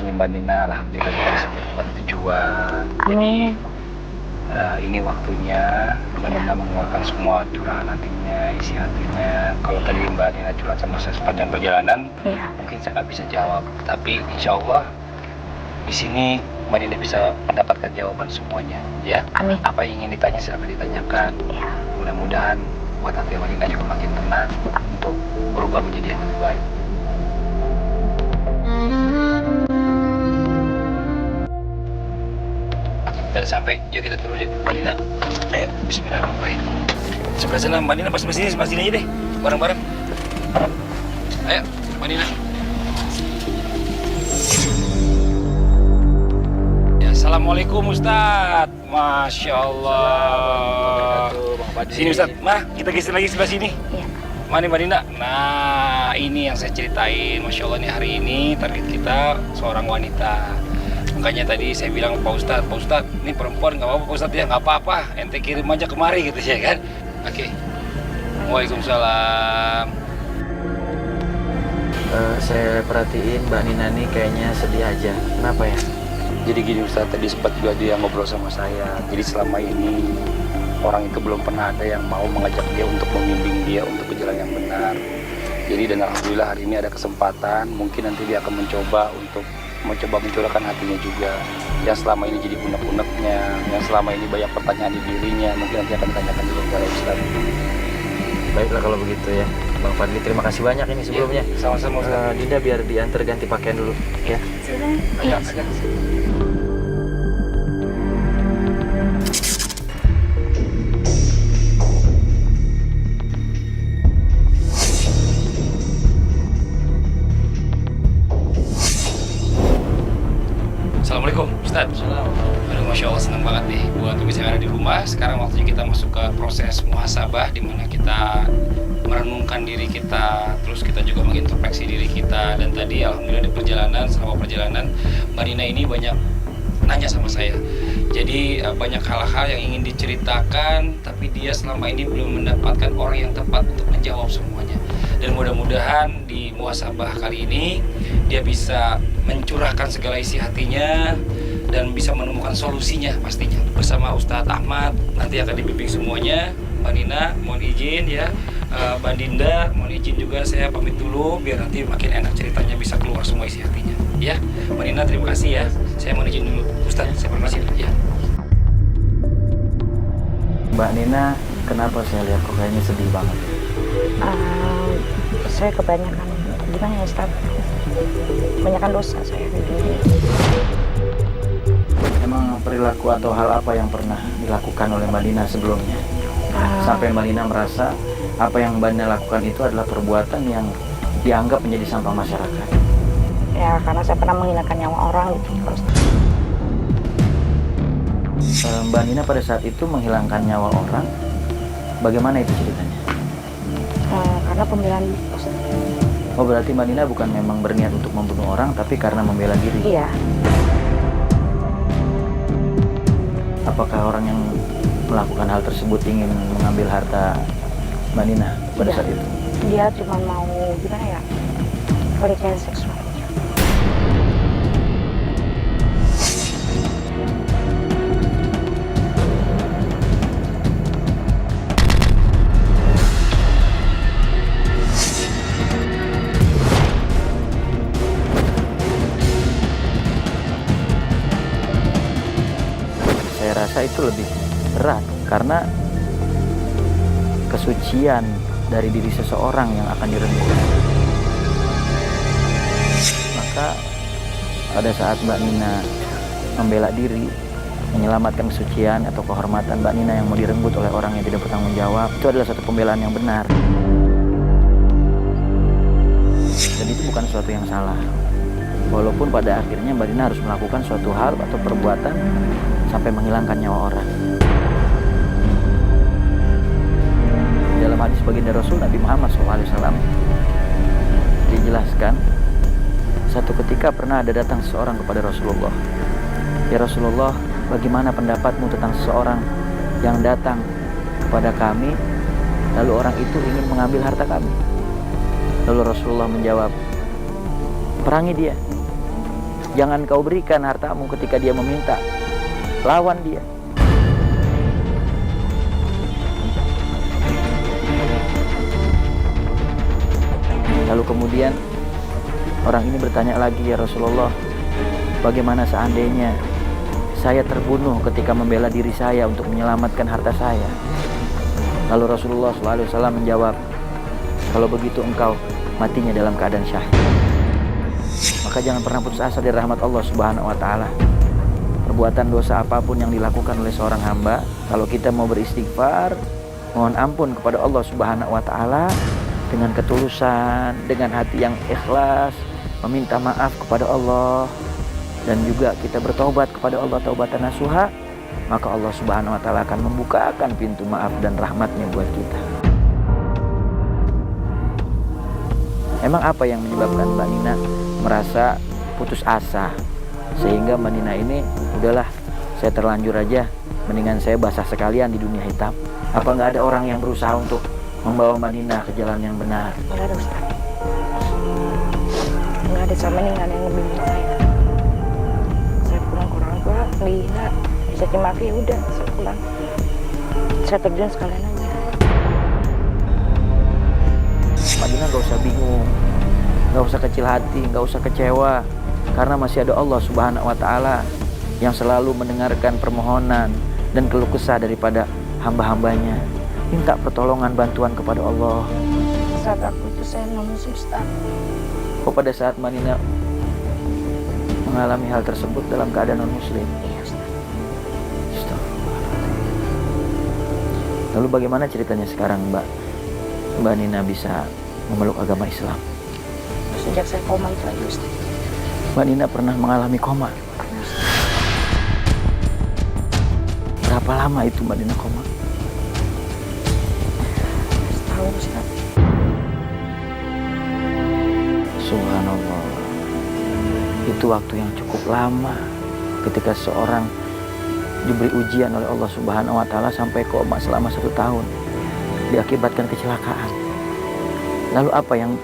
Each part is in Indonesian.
Ini Mbak Nina, alhamdulillah kita bisa berbuat tujuan. Amin. Ini waktunya Mbak Nina mengeluarkan semua curahan hatinya, isi hatinya. Kalau tadi Mbak Nina curhat sama saya sepanjang perjalanan, mungkin saya nggak bisa jawab. Tapi insya Allah di sini Mbak Nina bisa mendapatkan jawaban semuanya, ya. Amin. Apa yang ingin ditanya silakan ditanyakan. Ya. Mudah-mudahan buat hati Mbak Nina juga makin tenang untuk berubah menjadi yang lebih baik. Dan sampai, yuk kita turun yuk, Mbak Nina. Ayo, bismillahirrahmanirrahim. Sebelah sana, Mbak Nina, pas sebelah sini aja deh, bareng-bareng. Ayo, Mbak Nina. Ya, assalamualaikum Ustadz. Masya Allah. Sini Ustadz, kita geser lagi sebelah sini. Iya. Mana Mbak Nina? Nah, ini yang saya ceritain. Masya Allah nih, hari ini target kita seorang wanita. Makanya tadi saya bilang Pak Ustadz, ini perempuan nggak apa-apa Pak Ustadz ya, nggak apa-apa, ente kirim aja kemari gitu ya kan. Oke. Waalaikumsalam. Saya perhatiin Mbak Nina nih kayaknya sedih aja. Kenapa ya? Jadi gini Ustadz, tadi sempat juga dia ngobrol sama saya. Jadi selama ini orang itu belum pernah ada yang mau mengajak dia untuk membimbing dia untuk ke jalan yang benar. Jadi dan alhamdulillah hari ini ada kesempatan, mungkin nanti dia akan mencoba mencurahkan hatinya juga, yang selama ini jadi unek-uneknya, yang selama ini banyak pertanyaan di dirinya, mungkin nanti akan ditanyakan juga kepada Ustaz. Baiklah kalau begitu ya, Bang Fadli, terima kasih banyak ini sebelumnya. Ya, sama-sama Ustaz. Dinda biar diantar ganti pakaian dulu ya. Iya. Assalamualaikum Ustaz. Aduh, Masya Allah, senang banget nih buat bisa ada di rumah. Sekarang waktunya kita masuk ke proses muhasabah, di mana kita merenungkan diri kita, terus kita juga mengintrospeksi diri kita. Dan tadi alhamdulillah di selama perjalanan Mbak Nina ini banyak nanya sama saya. Jadi banyak hal-hal yang ingin diceritakan, tapi dia selama ini belum mendapatkan orang yang tepat untuk menjawab semuanya. Dan mudah-mudahan di muhasabah kali ini dia bisa mencurahkan segala isi hatinya dan bisa menemukan solusinya pastinya. Bersama Ustadz Ahmad nanti akan dibimbing semuanya. Mbak Nina mohon izin ya, Mbak Dinda mohon izin juga, saya pamit dulu biar nanti makin enak ceritanya, bisa keluar semua isi hatinya ya. Mbak Nina terima kasih ya, saya mohon izin dulu Ustadz, saya permisi ya. Mbak Nina, kenapa saya lihat kok kayaknya sedih banget? Saya kebanyakan, gimana ya Ustaz? Kebanyakan dosa saya di diri. Emang perilaku atau hal apa yang pernah dilakukan oleh Mbak Nina sebelumnya? Sampai Mbak Nina merasa apa yang Mbak Nina lakukan itu adalah perbuatan yang dianggap menjadi sampah masyarakat. Ya karena saya pernah menghilangkan nyawa orang gitu. Mbak Nina pada saat itu menghilangkan nyawa orang, bagaimana itu ceritanya? Karena pembelaan. Oh berarti Mbak Nina bukan memang berniat untuk membunuh orang, tapi karena membela diri? Iya. Apakah orang yang melakukan hal tersebut ingin mengambil harta Mbak Nina pada saat itu? Dia cuma mau gimana ya, pelecehan seksual. Saya rasa itu lebih berat karena kesucian dari diri seseorang yang akan direnggut. Maka pada saat Mbak Nina membela diri, menyelamatkan kesucian atau kehormatan Mbak Nina yang mau direnggut oleh orang yang tidak bertanggung jawab, itu adalah satu pembelaan yang benar. Dan itu bukan sesuatu yang salah. Walaupun pada akhirnya Mbak Nina harus melakukan suatu hal atau perbuatan sampai menghilangkan nyawa orang. Dalam hadis baginda Rasul Nabi Muhammad SAW dijelaskan, satu ketika pernah ada datang seseorang kepada Rasulullah. Ya Rasulullah, bagaimana pendapatmu tentang seseorang yang datang kepada kami, lalu orang itu ingin mengambil harta kami? Lalu Rasulullah menjawab, perangi dia. Jangan kau berikan hartamu ketika dia meminta. Lawan dia. Lalu kemudian orang ini bertanya lagi, ya Rasulullah, bagaimana seandainya saya terbunuh ketika membela diri saya untuk menyelamatkan harta saya? Lalu Rasulullah SAW menjawab, kalau begitu engkau matinya dalam keadaan syahid. Maka jangan pernah putus asa dari rahmat Allah Subhanahu wa Ta'ala. Perbuatan dosa apapun yang dilakukan oleh seorang hamba, kalau kita mau beristighfar, mohon ampun kepada Allah Subhanahu wa Ta'ala dengan ketulusan, dengan hati yang ikhlas, meminta maaf kepada Allah, dan juga kita bertobat kepada Allah taubatan nasuha, maka Allah Subhanahu wa Ta'ala akan membukakan pintu maaf dan rahmatnya buat kita. Emang apa yang menyebabkan Mbak Nina merasa putus asa sehingga Mbak Nina ini, udahlah saya terlanjur aja, mendingan saya basah sekalian di dunia hitam? Apa nggak ada orang yang berusaha untuk membawa Mbak Nina ke jalan yang benar? Nggak ada, Ustaz. Nggak ada, sama ini nggak ada yang membimbing saya. Saya pulang ke orang tua, lihat dicaci maki, ya udah saya pulang. Saya terjun sekalian aja. Mbak Nina gak usah bingung, gak usah kecil hati, gak usah kecewa, karena masih ada Allah Subhanahu wa Ta'ala yang selalu mendengarkan permohonan dan keluh kesah daripada hamba-hambanya. Minta pertolongan, bantuan kepada Allah. Saat aku itu saya non-muslim, Ustaz. Kok pada saat Mbak Nina mengalami hal tersebut dalam keadaan non-muslim? Iya, Ustaz. Astagfirullahaladzim. Lalu bagaimana ceritanya sekarang Mbak Nina bisa memeluk agama Islam? Sejak saya koma itu aja, Ustaz. Mbak Nina pernah mengalami koma? Pernah, Ustaz. Berapa lama itu Mbak Nina koma? Setahun, Ustaz. Subhanallah. Itu waktu yang cukup lama ketika seorang diberi ujian oleh Allah Subhanahu wa Ta'ala sampai koma selama 1 tahun diakibatkan kecelakaan. Lalu apa yang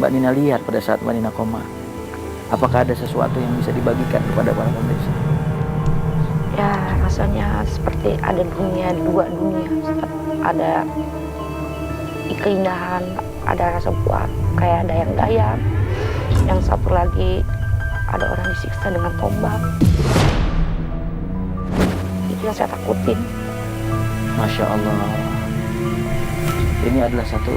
Mbak Nina lihat pada saat Mbak Nina koma? Apakah ada sesuatu yang bisa dibagikan kepada para pemirsa? Ya, rasanya seperti ada dua dunia, Ustaz. Ada keindahan, ada rasa puas, kayak ada yang dayang. Yang satu lagi ada orang disiksa dengan tombak. Itu yang saya takutin. Masya Allah. Ini adalah satu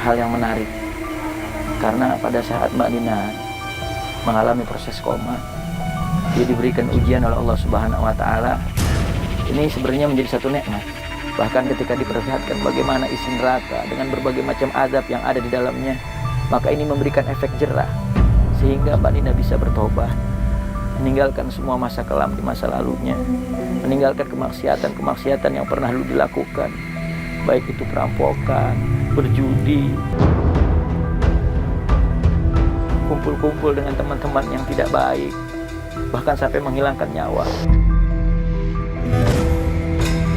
hal yang menarik, karena pada saat Mbak Nina mengalami proses koma, dia diberikan ujian oleh Allah Subhanahu wa Ta'ala. Ini sebenarnya menjadi satu nikmat. Bahkan ketika diperlihatkan bagaimana isi neraka dengan berbagai macam azab yang ada di dalamnya, maka ini memberikan efek jerah sehingga Mbak Nina bisa bertobat, meninggalkan semua masa kelam di masa lalunya, meninggalkan kemaksiatan yang pernah dulu dilakukan, baik itu perampokan, berjudi, kumpul-kumpul dengan teman-teman yang tidak baik, bahkan sampai menghilangkan nyawa.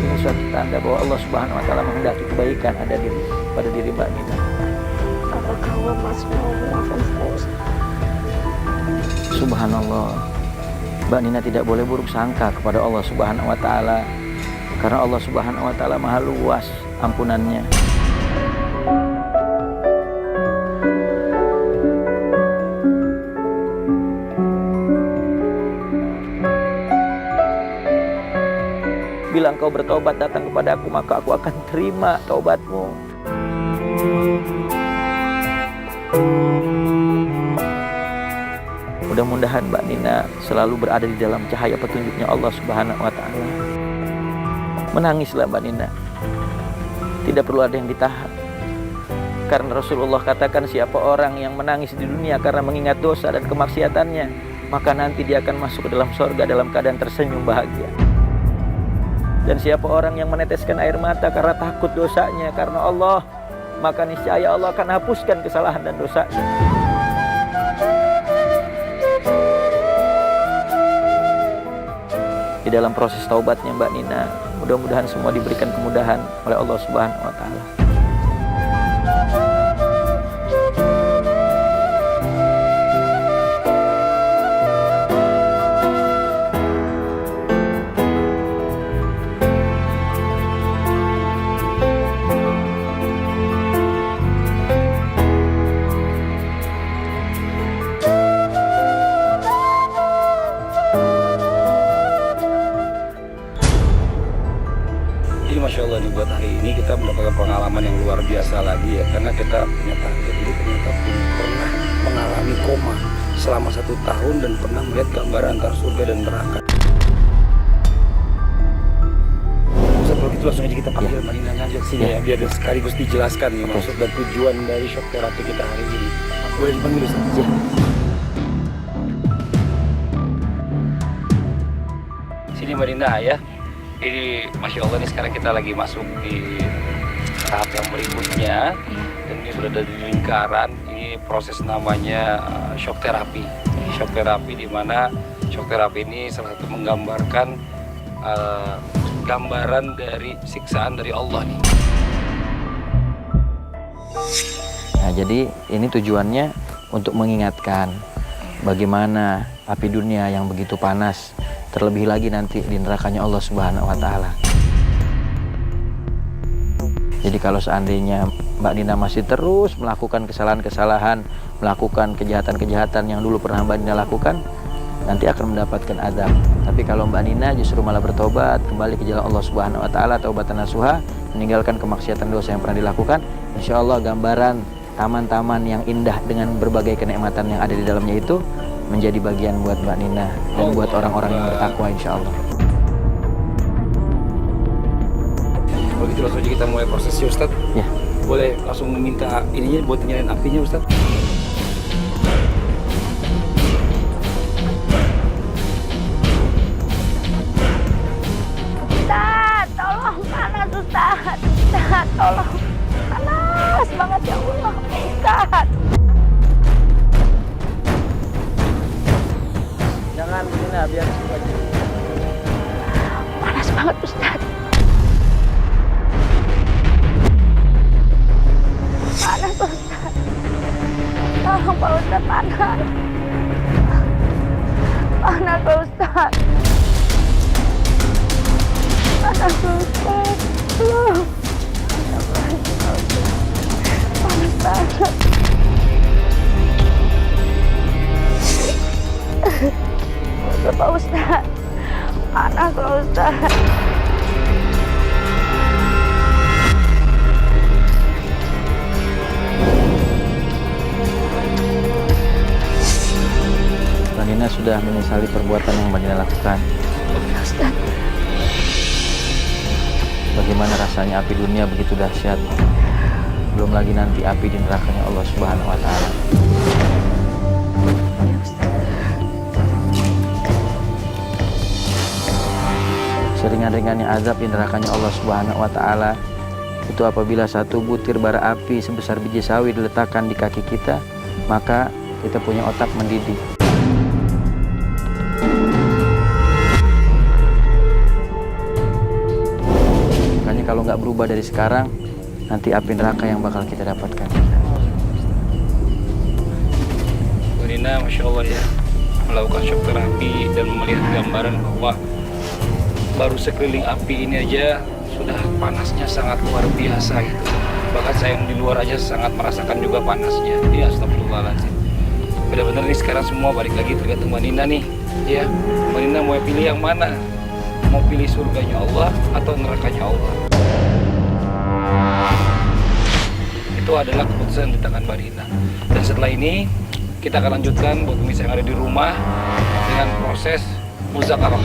Ini suatu tanda bahwa Allah Subhanahu wa Ta'ala menghendaki kebaikan ada pada diri Mbak Nina. Apakah Allah masih mau memaafkan saya? Subhanallah. Mbak Nina tidak boleh buruk sangka kepada Allah Subhanahu wa Ta'ala, karena Allah Subhanahu wa Ta'ala maha luas ampunannya. Bila engkau bertobat datang kepadaku, maka aku akan terima taubatmu. Mudah-mudahan Mbak Nina selalu berada di dalam cahaya petunjuknya Allah Subhanahu wa Ta'ala. Menangislah Mbak Nina, tidak perlu ada yang ditahan, karena Rasulullah katakan siapa orang yang menangis di dunia karena mengingat dosa dan kemaksiatannya, maka nanti dia akan masuk ke dalam surga dalam keadaan tersenyum bahagia. Dan siapa orang yang meneteskan air mata karena takut dosanya karena Allah, maka niscaya Allah akan hapuskan kesalahan dan dosanya. Di dalam proses taubatnya Mbak Nina, mudah-mudahan semua diberikan kemudahan oleh Allah Subhanahu wa Ta'ala. Allah nih buat hari ini kita mendapatkan pengalaman yang luar biasa lagi ya, karena kita punya tante ini ternyata pernah mengalami koma selama 1 tahun dan pernah melihat gambaran antara surga dan neraka. Ustaz, kalau gitu langsung aja kita panggil Mbak Nina aja sini ya, biar sekaligus dijelaskan nih maksud dan tujuan dari shock terapi kita hari ini. Boleh dipanggil Ustaz? Ya. Sini Mbak Nina ya. Ini Masya Allah nih sekarang kita lagi masuk di tahap yang berikutnya. Dan ini sudah ada di lingkaran. Ini proses namanya shock terapi. Shock terapi di mana shock terapi ini salah satu menggambarkan gambaran dari siksaan dari Allah nih. Nah, jadi ini tujuannya untuk mengingatkan bagaimana api dunia yang begitu panas, terlebih lagi nanti di nerakanya Allah Subhanahu wa Ta'ala. Jadi kalau seandainya Mbak Nina masih terus melakukan kesalahan-kesalahan, melakukan kejahatan-kejahatan yang dulu pernah Mbak Nina lakukan, nanti akan mendapatkan azab. Tapi kalau Mbak Nina justru malah bertobat, kembali ke jalan Allah Subhanahu wa Ta'ala, taubatan nasuha, meninggalkan kemaksiatan dosa yang pernah dilakukan, insya Allah gambaran taman-taman yang indah dengan berbagai kenikmatan yang ada di dalamnya itu menjadi bagian buat Mbak Nina dan buat orang-orang yang bertakwa, insya Allah. Kalau gitu langsung aja kita mulai prosesnya Ustaz. Ya. Boleh langsung meminta ininya buat nyalain apinya Ustaz. Ustaz, tolong panas Ustaz. Ustaz, tolong. Panas banget ya Allah, Ustaz. Jangan Nina, biar aja. Panas banget Ustaz. Panas Ustaz. Tolong Pak Ustaz, panas. Panas Pak Ustaz. Panas Pak Ustaz. Panas banget. Pak Ustaz. Panas Pak Ustaz. Mbak Nina sudah menyesali perbuatan yang Mbak Nina lakukan. Ustaz. Bagaimana rasanya api dunia begitu dahsyat. Belum lagi nanti api di nerakanya Allah Subhanahu wa Ta'ala. Seringan-ringannya azab di nerakanya Allah Subhanahu wa Ta'ala itu apabila 1 butir bara api sebesar biji sawi diletakkan di kaki kita, maka kita punya otak mendidih. Makanya kalau nggak berubah dari sekarang, nanti api neraka yang bakal kita dapatkan. Bu Nina Masya Allah ya, melakukan shock terapi dan melihat gambaran bahwa baru sekeliling api ini aja sudah panasnya sangat luar biasa gitu. Bahkan saya yang di luar aja sangat merasakan juga panasnya. Ini astagfirullahaladzim. Benar-benar nih sekarang semua balik lagi tergantung Mbak Nina nih. Ya, Mbak Nina mau pilih yang mana? Mau pilih surganya Allah atau nerakanya Allah? Itu adalah keputusan di tangan Mbak Nina. Dan setelah ini kita akan lanjutkan buat pemirsa yang ada di rumah dengan proses muzakarah.